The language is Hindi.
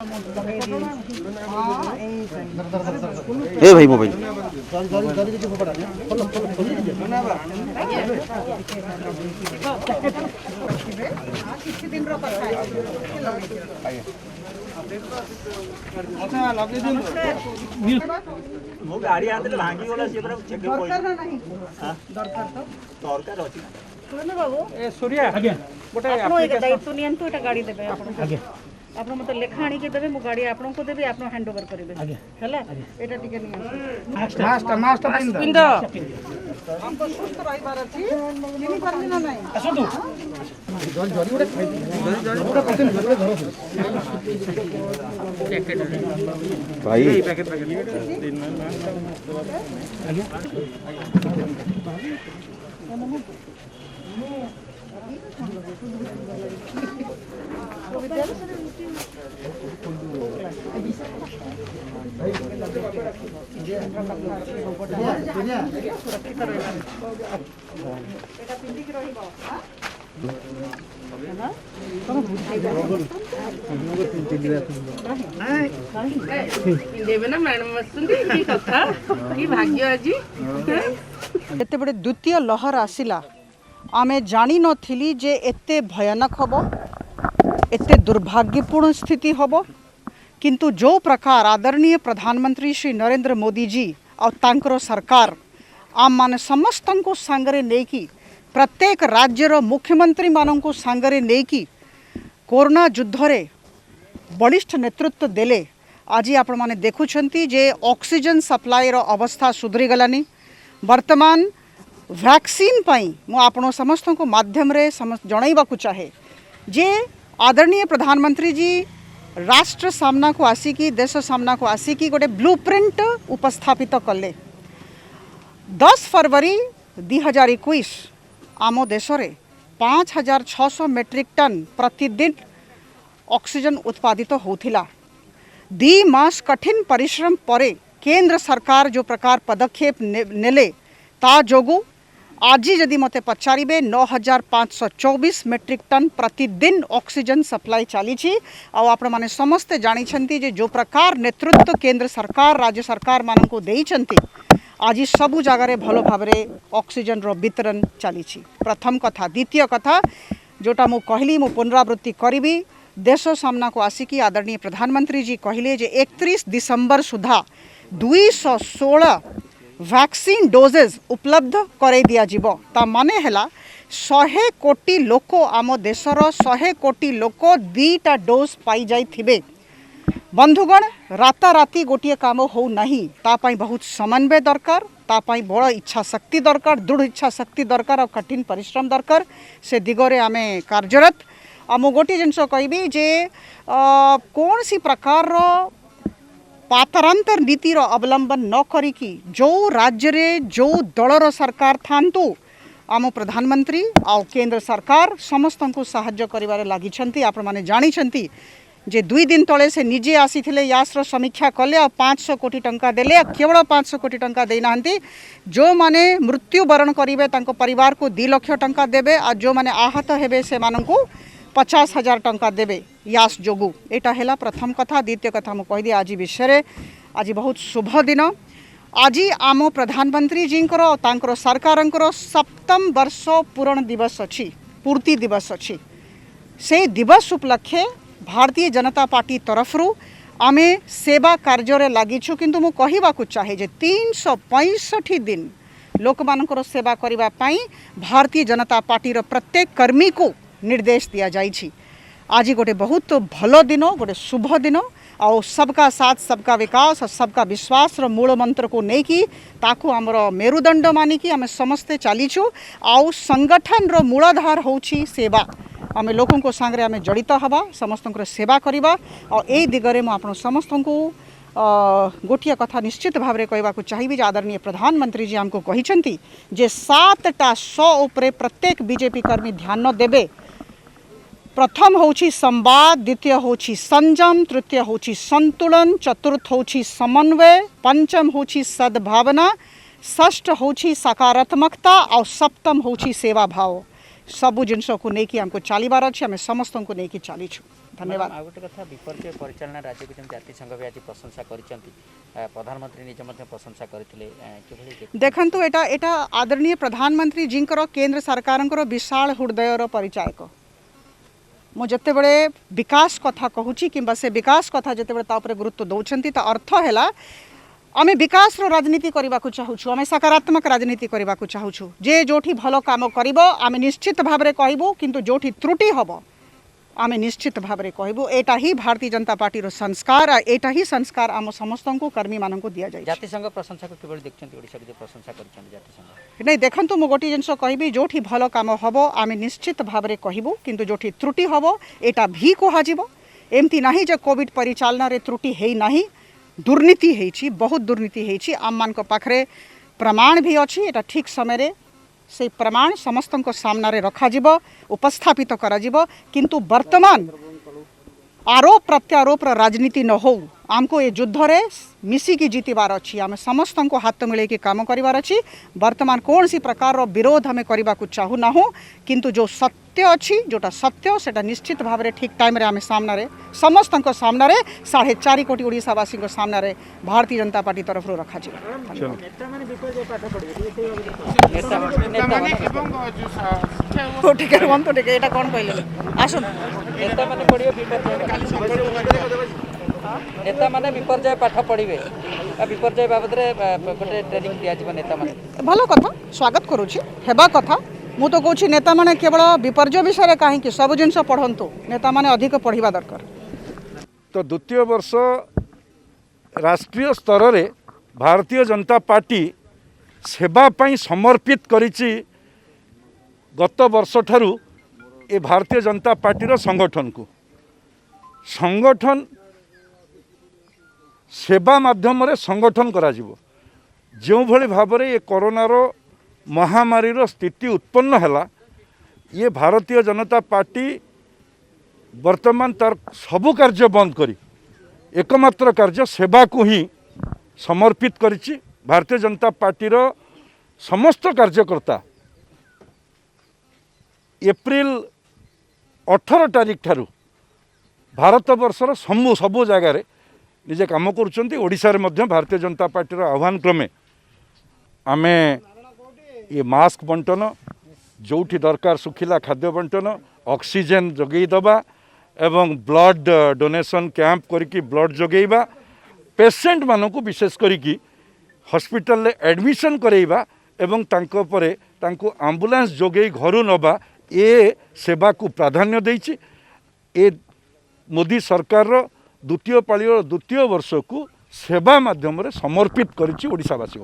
ए भाई मोबाइल मो गाड़ी आते भांगी वाला से पूरा चेक दरकार नहीं हां दरकार अछि सुन बाबू ए सूर्या आगे गोटे आपनो एक दायित्व नियंतु एटा गाड़ी देबे आपन आगे आपन मत लेखा आनी के देबे मो गाड़ी आपन को देबे आपन हैंड ओवर करिवे आगे हैला एटा टिके नहीं मास्टर पिंद हमको सुस्त रही बार अछि चिनी करबी ना नहीं असो तू जल जरी गोटे गोटे कथिन जरी घर भाई पैकेट आगे एते बड़े द्वितीय लहर आसिला आमे जानी नथिली जे एते भयानक हबो एते दुर्भाग्यपूर्ण स्थिति हबो किंतु जो प्रकार आदरणीय प्रधानमंत्री श्री नरेंद्र मोदी जी और तांकर सरकार आम माने समस्त को सांगरे नेकी प्रत्येक राज्यर मुख्यमंत्री मान को सांगरे नेकी कोरोना युद्ध रे बलिष्ठ नेतृत्व देले आज आपण माने देखुछंती जे ऑक्सीजन सप्लाई रो अवस्था सुधरी गलानी वर्तमान वैक्सीन पाई मु आपण समस्त को माध्यम रे जणाइबा को चाहे जे आदरणीय प्रधानमंत्री जी राष्ट्र सामना को आसिकी देश सामना को आसिकी गोटे ब्लूप्रिंट उपस्थापित कले 10 फरवरी 2021 आम देश रे 5600 मेट्रिक टन प्रतिदिन ऑक्सीजन उत्पादित होथिला 2 मास कठिन परिश्रम परे केंद्र सरकार जो प्रकार पदक्षेप नेले ता जोगु आज जदि मते पचारिबे 9524 मेट्रिक टन प्रतिदिन ऑक्सीजन सप्लाई चली आपण माने समस्ते जानी छंती जे जो प्रकार नेतृत्व केंद्र सरकार राज्य सरकार मान को देई छंती आज सबु जगार भल भाव ऑक्सीजन रो वितरण चली प्रथम कथा द्वितीय कथा जोटा मु कहली मु पुनरावृत्ति करी देश सामना को आसिकी आदरणीय प्रधानमंत्री जी कहले जे 31 दिसंबर सुधा 216 वैक्सीन डोजेज उपलब्ध करे दिया जीवो ता माने हैला 100 कोटी लोक आम देशर 100 कोटी लोक 2टा डोज पाई जाई थिबे बंधुगण राताराती गोटे काम हो नहीं तापाई बहुत समन्वय दरकार तापाई बड़ इच्छा शक्ति दरकार दृढ़ इच्छा शक्ति दरकार और कठिन परिश्रम दरकार से दिगरे आमे कार्यरत आम गोटे जिनस कहबी जे कौन सी प्रकार पातरांतर नीतिर अवलंबन न करिकी जो राज्य रे जो दलर सरकार थांतु आम प्रधानमंत्री आ केंद्र सरकार समस्त को साहाय्य करिवारे लागि छंती आपण माने जानी छंती जे 2 दिन तले से निजे आसीथिले यासर समीक्षा कले आ 500 कोटी टंका देले केवल 500 कोटी टंका देई नाहंती जो माने मृत्यु वरण करिवे तांको परिवार को 2 लाख टंका देबे आ जो माने आहत हेबे से माननकु 50,000 टंका देबे यास जोगु एटा हैला प्रथम कथा द्वितीय कथा मु कहि दि आज विषय आज बहुत शुभ दिन आज आम प्रधानमंत्री जींकर तांकर सरकारंकर 7म वर्ष पूर्ण दिवस अछि पूर्ति दिवस अछि से दिवस उपलक्षे भारतीय जनता पार्टी तरफरु आमे सेवा कार्य रे लागिछु किंतु मु कहिबा को चाहे जे 365 दिन लोक मानकर सेवा करिबा पई भारतीय जनता पार्टी रो प्रत्येक कर्मी को निर्देश दिया जाइछि आज गोटे बहुत भलो दिन गोटे शुभ दिन आ सबका साथ सबका विकास और सबका विश्वास रो मूल मंत्र को नहीं कि ताकू आमर मेरुदंड मानिकी आम समस्ते चलीछु आउ संगठन रो मूलाधार होछि सेवा आम लोकों को सांगरे आम जड़ित हवा समस्त सेवा करवा और यही दिगरे मु आपण समस्त को गोटिया कथा निश्चित भाव में कहवा चाहिए आदरणीय प्रधानमंत्री जी हमको कही जे 7टा 100 उपरे प्रत्येक बीजेपी कर्मी ध्यान देवे प्रथम होछि संवाद द्वितीय होछि संयम तृतीय होछि संतुलन चतुर्थ होछि समन्वय पंचम होछि सद्भावना षष्ठ होछि सकारात्मकता और सप्तम होछि सेवा भाव सबु जिनस को लेकिन हमको चलबार अच्छे आम समस्त को लेकिन चलीछु। धन्यवाद। आ गोटे कथा विपर्य परिचालना राज्य को जातिसंघ भी आज प्रशंसा करिसेंती प्रधानमंत्री निज मध्य प्रशंसा करथिले किभली देखंतु एटा आदरणीय प्रधानमंत्री जींकर केंद्र सरकारଙ୍କର विशाल हृदयर परिचायक मु जते बड़े विकास कथा कहूची किंबा से विकास कथा जते बड़े तापर गुरुत्व दौरान ता अर्थ है आमे विकास रो राजनीति करने को चाहूँ आमे सकारात्मक राजनीति करने को चाहूँ जे जोठी भल काम करिवो आमे निश्चित भाव में कहबू किंतु जोठी त्रुटि हबो आमे निश्चित भाव में कहबू एटा ही भारतीय जनता पार्टी रो संस्कार एटा ही संस्कार आम समस्त को कर्मी मान को दिया जाय जातिसंघ प्रशंसा को किभली देखछन्ती ओडिसा के प्रशंसा करछन्ती जातिसंघ नहीं देखंतु मु गोटी जिनस कहबी जोठी भल काम हबो आमे निश्चित भाव में कहबू किंतु जोठी त्रुटि हबो एटा भी कहाजिवो एमती नाही जे कोविड परिचालना रे त्रुटि हेई नाही दुर्नीति हेछि बहुत दुर्नीति हेछि आम मान को पाखरे प्रमाण भी अछि एटा ठीक समय रे से प्रमाण समस्त सामना रे रखा जिवो उपस्थापित करा जिवो किंतु वर्तमान आरोप प्रत्यारोप राजनीति न हो आमको ये युद्ध रे मिसिकी जीतबार अच्छी आम समस्त को हाथ मिले काम करिवार अच्छी वर्तमान कौन सी प्रकार रो विरोध हमें करने को चाहू ना हो किंतु जो सत्य अच्छी जोटा सत्य सेटा निश्चित भाव में ठीक टाइम रे आम सामने समस्त सामने 4.5 कोटी ओडिशावासी सामने भारतीय जनता पार्टी तरफ रखा ठीक है कौन कहले आसुन नेता माने विपर्य पाठ पढ़े विपर्य बाबद गोटे ट्रेनिंग दिया नेता माने भल कथा स्वागत करुछि हेबा कथा मु तो कहूँ नेता माने केवल विपर्य विषय कहीं सब जिनस पढ़ंतु नेता माने अधिक पढ़ा दरकार। तो द्वितीय वर्ष राष्ट्रीय स्तर रे भारतीय जनता पार्टी सेवा पाई समर्पित करिछि गत वर्ष ठारू ए भारतीय जनता पार्टी संगठन को संगठन सेवा माध्यम रे संगठन करा जिवो जो भली भाव रे ये कोरोनार महामारी रो स्थिति उत्पन्न हैला ये भारतीय जनता पार्टी वर्तमान तार सबु कार्य बंद करी एकमात्र कार्य सेवा को ही समर्पित करिछि। भारतीय जनता पार्टी रो समस्त कार्यकर्ता एप्रिल 18 तारिख ठारू भारत वर्षर सबु जगार निजे काम करुँच ओडिशा रे मध्य भारतीय जनता पार्टी आह्वान क्रमे आमे ये मास्क बंटन जोठी दरकार सुखिला खाद्य बंटन ऑक्सीजन जोगई दबा एवं ब्लड डोनेशन कैंप करके ब्लड जोगेबा पेशेंट मानक विशेष करिकी हॉस्पिटल रे एडमिशन करेबा एवं तांको परे तांको एम्बुलेंस जोगई घरु नबा ए सेवा को प्राधान्य देछि। ए मोदी सरकार रो द्वितीय पाळीर द्वितीय वर्ष को सेवा माध्यम रे समर्पित करिछि ओडिशावासी।